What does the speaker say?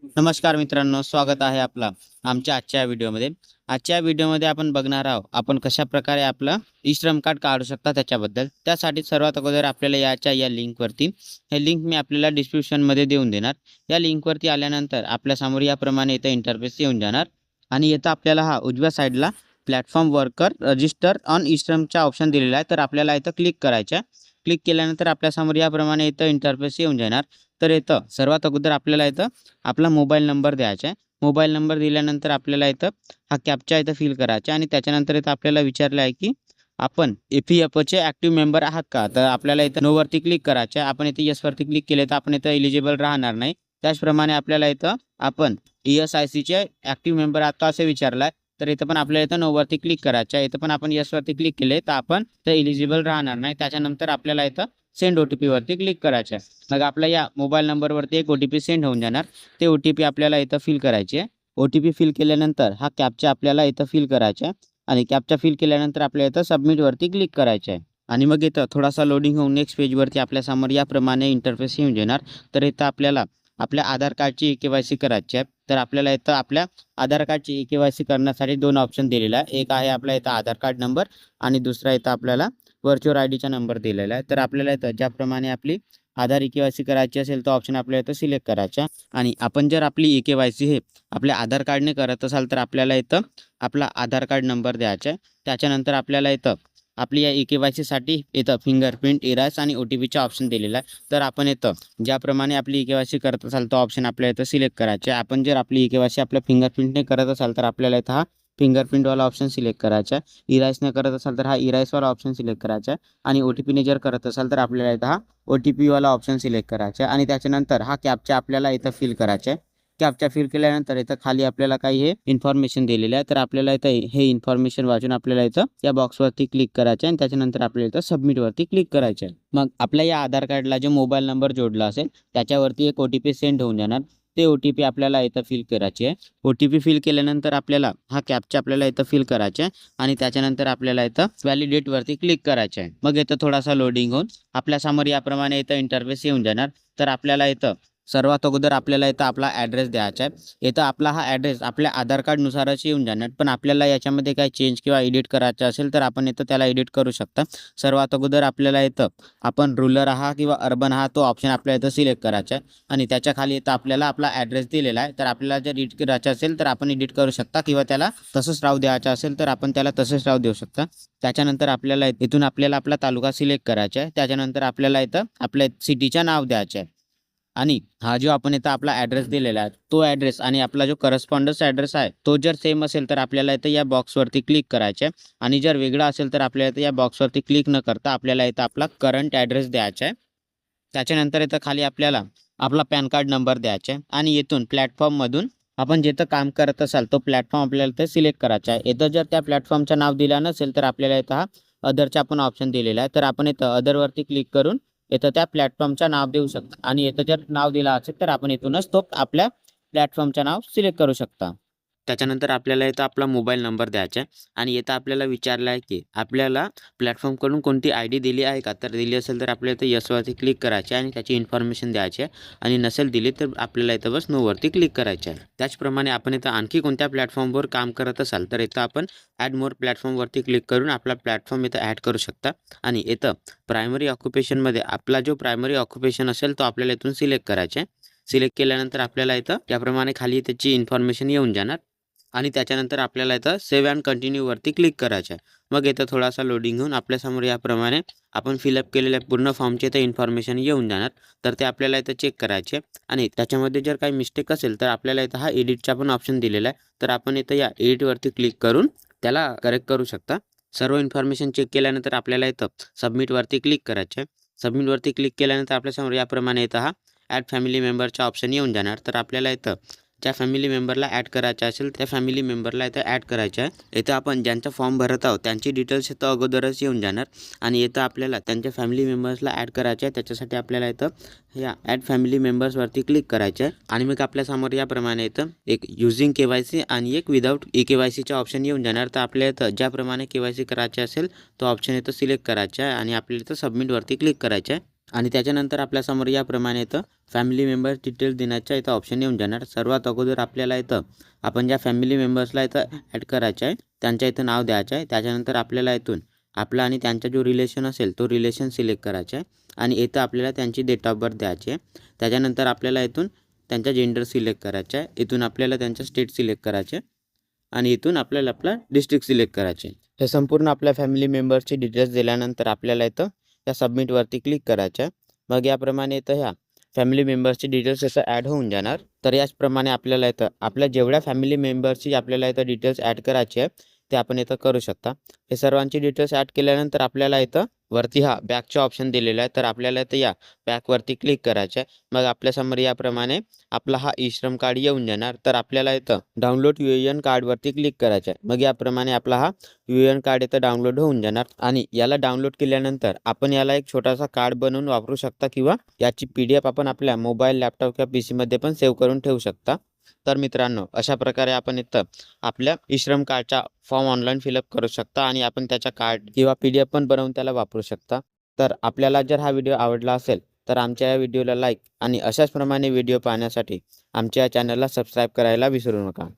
नमस्कार मित्रांनो, स्वागत आहे आपला आमच्या आजच्या व्हिडिओमध्ये. आजच्या व्हिडिओमध्ये आपण बघणार आहोत आपण कशाप्रकारे आपलं ई-श्रम कार्ड काढू शकता त्याच्याबद्दल. त्यासाठी सर्वात अगोदर आपल्याला या लिंकवरती हे लिंक मी आपल्याला डिस्क्रिप्शनमध्ये देऊन देणार. या लिंकवरती आल्यानंतर आपल्यासमोर याप्रमाणे इथं इंटरफेस येऊन जाणार आणि इथं आपल्याला हा उजव्या साईडला प्लॅटफॉर्म वर्कर रजिस्टर ऑन ई-श्रमचा ऑप्शन दिलेला आहे. तर आपल्याला इथं क्लिक करायचं आहे. क्लिक केल्यानंतर आपल्यासमोर याप्रमाणे इथं इंटरफेस येऊन जाणार. तर इथं सर्वात अगोदर आपल्याला इथं आपला मोबाईल नंबर द्यायचा आहे. मोबाईल नंबर दिल्यानंतर आपल्याला इथं हा कॅप्चा इथं फिल करायचा आणि त्याच्यानंतर इथं आपल्याला विचारलं आहे की आपण ई-पी-एफ-ओचे ॲक्टिव्ह मेंबर आहात का? तर आपल्याला इथं नोवरती क्लिक करायचं आहे. आपण इथे येसवरती क्लिक केले तर आपण इथं एलिजिबल राहणार नाही. त्याचप्रमाणे आपल्याला इथं आपण ई-एस-आय-सीचे ॲक्टिव्ह मेंबर आहात का असे विचारलं आहे. तर इथं पण आपल्याला इथं नोवरती क्लिक करायचं आहे. इथं पण आपण येसवरती क्लिक केले तर आपण इथं एलिजिबल राहणार नाही. त्याच्यानंतर आपल्याला इथं सेंड ओ-टी-पीवरती क्लिक करायचं आहे. मग आपल्या या मोबाईल नंबरवरती एक ओ-टी-पी सेंड होऊन जाणार. ते ओ-टी-पी आपल्याला इथं फिल करायची आहे. ओ-टी-पी फिल केल्यानंतर हा कॅप्चा आपल्याला इथं फिल करायचा आहे आणि कॅप्चा फिल केल्यानंतर आपल्याला इथं सबमिटवरती क्लिक करायचं आहे. आणि मग इथं थोडासा लोडिंग होऊन नेक्स्ट पेजवरती आपल्यासमोर याप्रमाणे इंटरफेस येऊन येणार. तर इथं आपल्याला आपल्या आधार कार्डची के-वाय-सी करायची आहे. तर आपल्याला इथं आपल्या आधार कार्डची के-वाय-सी करण्यासाठी 2 ऑप्शन दिलेला आहे. एक आहे आपला इथं आधार कार्ड नंबर आणि दुसरा इथं आपल्याला व्हर्चुअल आयडीचा नंबर दिलेला आहे. तर आपल्याला इथं ज्याप्रमाणे आपली आधार ई-के-वाय-सी करायची असेल तो ऑप्शन आपल्याला इथं सिलेक्ट करायचा आणि आपण जर आपली ई-के-वाय-सी हे आपल्या आधार कार्डने करत असाल तर आपल्याला इथं आपला आधार कार्ड नंबर द्यायचा आहे. त्याच्यानंतर आपल्याला इथं आपली या ई-के-वाय-सीसाठी इथं फिंगरप्रिंट, इरास आणि ओ-टी-पीचा ऑप्शन दिलेला आहे. तर आपण इथं ज्याप्रमाणे आपली ई-के-वाय-सी करत असाल तो ऑप्शन आपल्याला इथं सिलेक्ट करायचा आहे. आपण जर आपली ई-के-वाय-सी आपल्या फिंगरप्रिंटने करत असाल तर आपल्याला इथं हा फिंगरप्रिंटवाला ऑप्शन सिलेक्ट करायचा आहे. इराईसने करत असाल तर हा इराईसवाला ऑप्शन सिलेक्ट करायचा आहे आणि ओ-टी-पीने जर करत असाल तर आपल्याला इथं हा ओ-टी-पीवाला ऑप्शन सिलेक्ट करायचा आहे आणि त्याच्यानंतर हा कॅप्चा आपल्याला इथं फिल करायचा आहे. कॅप्चा फिल केल्यानंतर इथं खाली आपल्याला काही हे इन्फॉर्मेशन दिलेलं आहे. तर आपल्याला इथं हे इन्फॉर्मेशन वाचून आपल्याला इथं या बॉक्सवरती क्लिक करायचं आहे आणि त्याच्यानंतर आपल्याला इथं सबमिटवरती क्लिक करायचं आहे. मग आपल्या या आधार कार्डला जो मोबाईल नंबर जोडला असेल त्याच्यावरती एक ओ-टी-पी सेंड होऊन जाणार. ते ओ-टी-पी आपल्याला इथं फिल करायची आहे. ओ-टी-पी फिल केल्यानंतर आपल्याला हा कॅप्चा आपल्याला इथं फिल करायचा आहे आणि त्याच्यानंतर आपल्याला इथं व्हॅलिडेटवरती क्लिक करायचं आहे. मग इथं थोडासा लोडिंग होऊन आपल्यासमोर याप्रमाणे इथं इंटरफेस येऊन जाणार. तर आपल्याला इथं सर्वात अगोदर आपल्याला इथं आपला ॲड्रेस द्यायचा आहे. इथं आपला हा ॲड्रेस आपल्या आधार कार्डनुसारच येऊन जाणार. पण आपल्याला याच्यामध्ये काही चेंज किंवा एडिट करायचं असेल तर आपण इथं त्याला एडिट करू शकता. सर्वात अगोदर आपल्याला इथं आपण रूरल आहात किंवा अर्बन आहात तो ऑप्शन आपल्याला इथं सिलेक्ट करायचा आहे आणि त्याच्या खाली इथं आपल्याला आपला ॲड्रेस दिलेला आहे. तर आपल्याला जर एडिट करायचं असेल तर आपण एडिट करू शकता किंवा त्याला तसंच राहू द्यायचं असेल तर आपण त्याला तसंच राहू देऊ शकता. त्याच्यानंतर आपल्याला इथून आपल्याला आपला तालुका सिलेक्ट करायचा आहे. त्याच्यानंतर आपल्याला इथं आपल्या सिटीचं नाव द्यायचं आहे आणि हा जो आपण इथं आपला ॲड्रेस दिलेला आहे तो ॲड्रेस आणि आपला जो करस्पॉन्डन्स ॲड्रेस आहे तो जर सेम असेल तर आपल्याला इथं या बॉक्सवरती क्लिक करायचं आहे आणि जर वेगळा असेल तर आपल्याला इथं या बॉक्सवरती क्लिक न करता आपल्याला इथं आपला करंट ॲड्रेस द्यायचा आहे. त्याच्यानंतर इथं खाली आपल्याला आपला पॅन कार्ड नंबर द्यायचा आहे आणि इथून प्लॅटफॉर्ममधून आपण जिथं काम करत असाल तो प्लॅटफॉर्म आपल्याला इथं सिलेक्ट करायचा आहे. इथं जर त्या प्लॅटफॉर्मचं नाव दिलं नसेल तर आपल्याला इथं हा अदरचा आपण ऑप्शन दिलेला आहे. तर आपण इथं अदरवरती क्लिक करून इथं त्या प्लॅटफॉर्मचं नाव देऊ शकता आणि इथं जर नाव दिलं असेल तर आपण इथूनच तो आपल्या प्लॅटफॉर्मचं नाव सिलेक्ट करू शकता. त्याच्यानंतर आपल्याला इथं आपला मोबाईल नंबर द्यायचा आहे आणि इथं आपल्याला विचारलं आहे की आपल्याला प्लॅटफॉर्मकडून कोणती आय-डी दिली आहे का? तर दिली असेल तर आपल्याला इथं येसवरती क्लिक करायचे आहे आणि त्याची इन्फॉर्मेशन द्यायची आहे आणि नसेल दिली तर आपल्याला इथं बस नोवरती क्लिक करायचे आहे. त्याचप्रमाणे आपण इथं आणखी कोणत्या प्लॅटफॉर्मवर काम करत असाल तर इथं आपण ॲड मोर प्लॅटफॉर्मवरती क्लिक करून आपला प्लॅटफॉर्म इथं ॲड करू शकता आणि इथं प्रायमरी ऑक्युपेशनमध्ये आपला जो प्रायमरी ऑक्युपेशन असेल तो आपल्याला इथून सिलेक्ट करायचा आहे. सिलेक्ट केल्यानंतर आपल्याला इथं त्याप्रमाणे खाली त्याची इन्फॉर्मेशन येऊन जाणार आणि त्याच्यानंतर आपल्याला इथं सेव्ह अँड कंटिन्यूवरती क्लिक करायचं आहे. मग इथं थोडासा लोडिंग होऊन आपल्यासमोर याप्रमाणे आपण फिलअप केलेल्या पूर्ण फॉर्मची इथं इन्फॉर्मेशन येऊन जाणार. तर ते आपल्याला इथं चेक करायचे आणि त्याच्यामध्ये जर काही मिस्टेक असेल तर आपल्याला इथं हा एडिटचा पण ऑप्शन दिलेला आहे. तर आपण इथं या एडिटवरती क्लिक करून त्याला करेक्ट करू शकता. सर्व इन्फॉर्मेशन चेक केल्यानंतर आपल्याला इथं सबमिटवरती क्लिक करायचं आहे. सबमिटवरती क्लिक केल्यानंतर आपल्यासमोर याप्रमाणे इथं हा ॲड फॅमिली मेंबरचा ऑप्शन येऊन जाणार. तर आपल्याला इथं ज्या फॅमिली मेंबरला ॲड करायचं असेल त्या फॅमिली मेंबरला इथं ॲड करायचं आहे. इथं आपण ज्यांचा फॉर्म भरत आहोत त्यांची डिटेल्स इथं अगोदरच येऊन जाणार आणि इथं आपल्याला त्यांच्या फॅमिली मेंबर्सला ॲड करायचं आहे. त्याच्यासाठी आपल्याला इथं या ॲड फॅमिली मेंबर्सवरती क्लिक करायचं आहे आणि मग आपल्यासमोर याप्रमाणे इथं एक युझिंग के-वाय-सी आणि एक विदाऊट ई-के-वाय-सीचा ऑप्शन येऊन जाणार. तर आपल्या इथं ज्याप्रमाणे के-वाय-सी करायची असेल तो ऑप्शन इथं सिलेक्ट करायचा आहे आणि आपल्याला इथं सबमिटवरती क्लिक करायचं आहे. आणि त्याच्यानंतर आपल्यासमोर याप्रमाणे इथं फॅमिली मेंबर्स डिटेल्स देण्याच्या इथं ऑप्शन येऊन जाणार. सर्वात अगोदर आपल्याला इथं आपण ज्या फॅमिली मेंबर्सला इथं ॲड करायचं आहे त्यांच्या इथं नाव द्यायचं आहे. त्याच्यानंतर आपल्याला इथून आपला आणि त्यांचा जो रिलेशन असेल तो रिलेशन सिलेक्ट करायचा आहे आणि इथं आपल्याला त्यांची डेट ऑफ बर्थ द्यायची आहे. त्याच्यानंतर आपल्याला इथून त्यांचा जेंडर सिलेक्ट करायचा आहे. इथून आपल्याला त्यांचा स्टेट सिलेक्ट करायचे आणि इथून आपल्याला आपला डिस्ट्रिक्ट सिलेक्ट करायचे. हे संपूर्ण आपल्या फॅमिली मेंबर्सची डिटेल्स दिल्यानंतर आपल्याला इथं या सबमिटवरती क्लिक करायचं आहे. मग याप्रमाणे इथं ह्या फॅमिली मेंबर्सची डिटेल्स इथं ॲड होऊन जाणार. तर याचप्रमाणे आपल्याला इथं आपल्या जेवढ्या फॅमिली मेंबर्सची आपल्याला इथं डिटेल्स ॲड करायची आहे ते आपण इथं करू शकता. हे सर्वांची डिटेल्स ॲड केल्यानंतर आपल्याला इथं वरती हा बॅकचा ऑप्शन दिलेला आहे. तर आपल्याला इथं या बॅकवरती क्लिक करायचं आहे. मग आपल्यासमोर याप्रमाणे आपला हा ई श्रम कार्ड येऊन जाणार. तर आपल्याला इथं डाउनलोड UAN कार्डवरती क्लिक करायचं आहे. मग याप्रमाणे आपला हा UAN कार्ड इथं डाउनलोड होऊन जाणार आणि याला डाउनलोड केल्यानंतर आपण याला एक छोटासा कार्ड बनवून वापरू शकता किंवा याची PDF आपण आपल्या मोबाईल, लॅपटॉप किंवा PCमध्ये पण सेव्ह करून ठेवू शकता. तर मित्रांनो, अशा प्रकारे आपण इथं आपल्या ई श्रम कार्डचा फॉर्म ऑनलाईन फिलअप करू शकता आणि आपण त्याचा कार्ड किंवा PDF पण बनवून त्याला वापरू शकता. तर आपल्याला जर हा व्हिडिओ आवडला असेल तर आमच्या या व्हिडिओला लाईक आणि अशाच प्रमाणे व्हिडिओ पाहण्यासाठी आमच्या या चॅनलला सबस्क्राईब करायला विसरू नका.